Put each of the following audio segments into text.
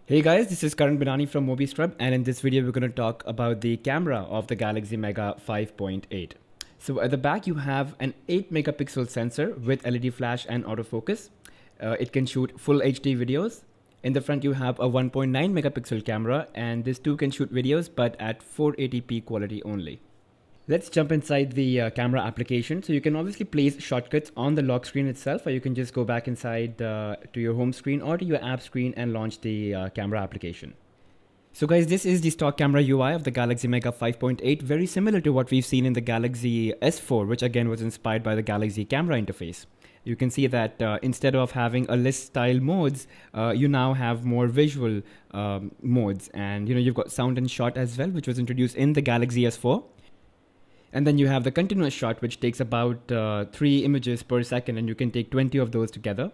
Hey guys, this is Karan Binani from MobiScrub, and in this video we're going to talk about the camera of the Galaxy Mega 5.8. So at the back you have an 8 megapixel sensor with LED flash and autofocus. It can shoot full HD videos. In the front you have a 1.9 megapixel camera, and this too can shoot videos but at 480p quality only. Let's jump inside the camera application. So you can obviously place shortcuts on the lock screen itself, or you can just go back inside to your home screen or to your app screen and launch the camera application. So guys, this is the stock camera UI of the Galaxy Mega 5.8, very similar to what we've seen in the Galaxy S4, which again was inspired by the Galaxy camera interface. You can see that instead of having a list style modes, you now have more visual modes, and you've got sound and shot as well, which was introduced in the Galaxy S4. And then you have the continuous shot, which takes about 3 images per second, and you can take 20 of those together.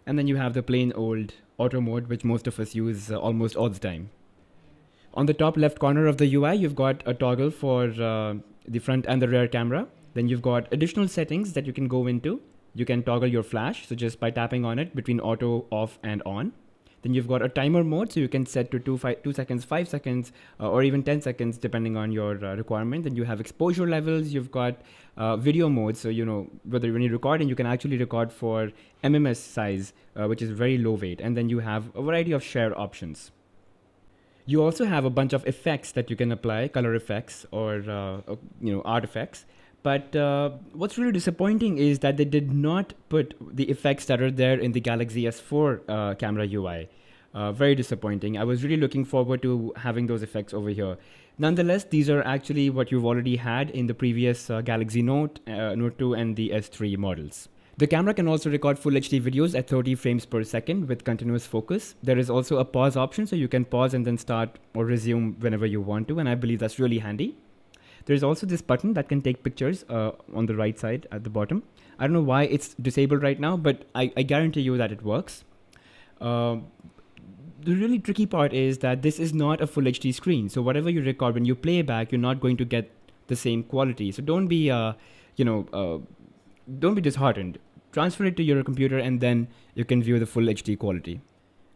And then you have the plain old auto mode, which most of us use almost all the time. On the top left corner of the UI, you've got a toggle for the front and the rear camera. Then you've got additional settings that you can go into. You can toggle your flash, so just by tapping on it between auto, off, and on. Then you've got a timer mode, so you can set to 2 seconds, 5 seconds, or even 10 seconds, depending on your requirement. Then you have exposure levels. You've got video mode, so whether when you're recording, you can actually record for MMS size, which is very low weight. And then you have a variety of share options. You also have a bunch of effects that you can apply, color effects or art effects. But what's really disappointing is that they did not put the effects that are there in the Galaxy S4 camera UI. Very disappointing. I was really looking forward to having those effects over here. Nonetheless, these are actually what you've already had in the previous Galaxy Note, Note 2 and the S3 models. The camera can also record full HD videos at 30 frames per second with continuous focus. There is also a pause option, so you can pause and then start or resume whenever you want to, and I believe that's really handy. There's also this button that can take pictures on the right side at the bottom. I don't know why it's disabled right now, but I guarantee you that it works. The really tricky part is that this is not a full HD screen. So whatever you record, when you play back, you're not going to get the same quality. So don't be, don't be disheartened. Transfer it to your computer and then you can view the full HD quality.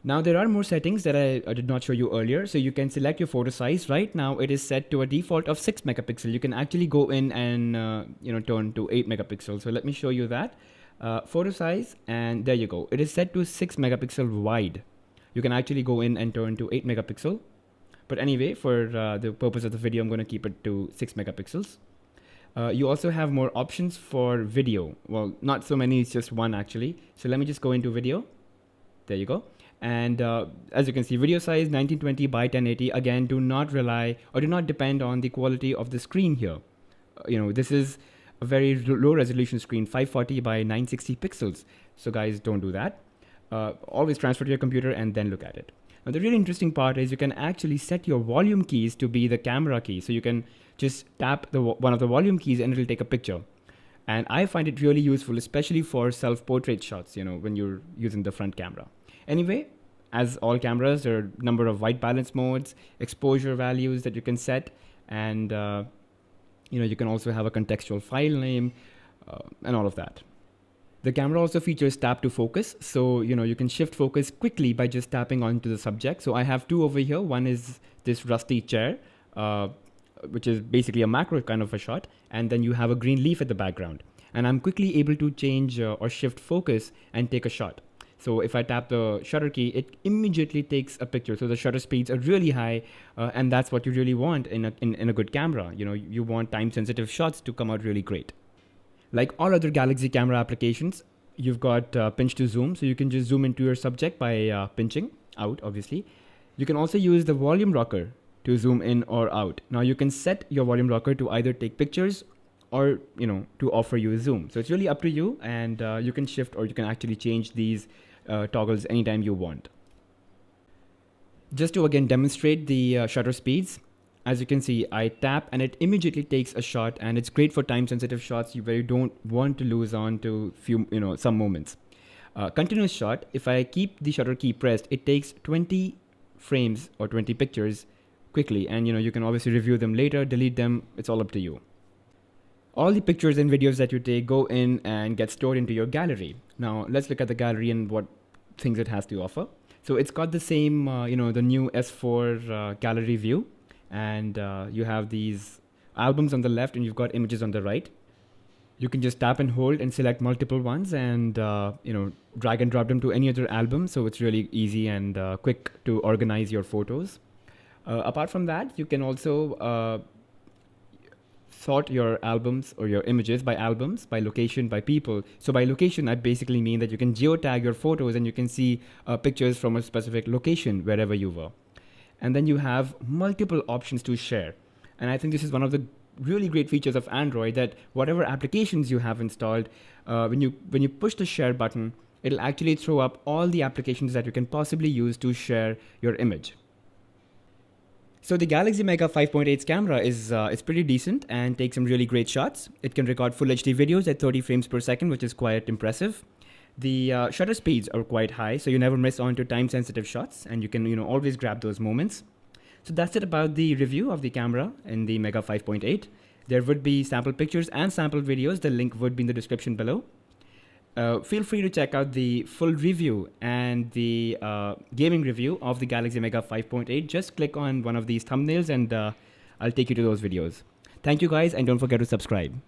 Now there are more settings that I did not show you earlier. So you can select your photo size. Right now it is set to a default of 6 megapixel. You can actually go in and turn to 8 megapixels. So let me show you that. Photo size, and there you go. It is set to 6 megapixel wide. You can actually go in and turn to 8 megapixel. But anyway, for the purpose of the video, I'm going to keep it to 6 megapixels. You also have more options for video. Well, not so many, it's just one actually. So let me just go into video. There you go. And as you can see, video size 1920 by 1080. Again, do not rely or do not depend on the quality of the screen here. This is a very low resolution screen, 540 by 960 pixels. So guys, don't do that. Always transfer to your computer and then look at it. Now the really interesting part is you can actually set your volume keys to be the camera key. So you can just tap one of the volume keys and it'll take a picture. And I find it really useful, especially for self-portrait shots, when you're using the front camera. Anyway, as all cameras, there are a number of white balance modes, exposure values that you can set, and you can also have a contextual file name and all of that. The camera also features tap to focus, so you can shift focus quickly by just tapping onto the subject. So I have two over here. One is this rusty chair, which is basically a macro kind of a shot, and then you have a green leaf at the background. And I'm quickly able to change or shift focus and take a shot. So if I tap the shutter key, it immediately takes a picture. So the shutter speeds are really high, and that's what you really want in a good camera. You want time-sensitive shots to come out really great. Like all other Galaxy camera applications, you've got pinch to zoom, so you can just zoom into your subject by pinching out, obviously. You can also use the volume rocker to zoom in or out. Now you can set your volume rocker to either take pictures or to offer you a zoom. So it's really up to you, and you can shift or you can actually change these toggles anytime you want. Just to again demonstrate the shutter speeds, as you can see, I tap and it immediately takes a shot, and it's great for time sensitive shots where you don't want to lose on to some moments. Continuous shot, if I keep the shutter key pressed, it takes 20 frames or 20 pictures quickly, and you can obviously review them later, delete them, it's all up to you. All the pictures and videos that you take go in and get stored into your gallery. Now let's look at the gallery and what things it has to offer. So it's got the same, the new S4 gallery view, and you have these albums on the left and you've got images on the right. You can just tap and hold and select multiple ones and, drag and drop them to any other album. So it's really easy and quick to organize your photos. Apart from that, you can also sort your albums or your images by albums, by location, by people. So by location, I basically mean that you can geotag your photos and you can see pictures from a specific location wherever you were. And then you have multiple options to share. And I think this is one of the really great features of Android, that whatever applications you have installed, when you push the share button, it'll actually throw up all the applications that you can possibly use to share your image. So the Galaxy Mega 5.8's camera is pretty decent and takes some really great shots. It can record full HD videos at 30 frames per second, which is quite impressive. The shutter speeds are quite high, so you never miss on to time-sensitive shots, and you can always grab those moments. So that's it about the review of the camera in the Mega 5.8. There would be sample pictures and sample videos. The link would be in the description below. Feel free to check out the full review and the gaming review of the Galaxy Mega 5.8. Just click on one of these thumbnails and I'll take you to those videos. Thank you guys, and don't forget to subscribe.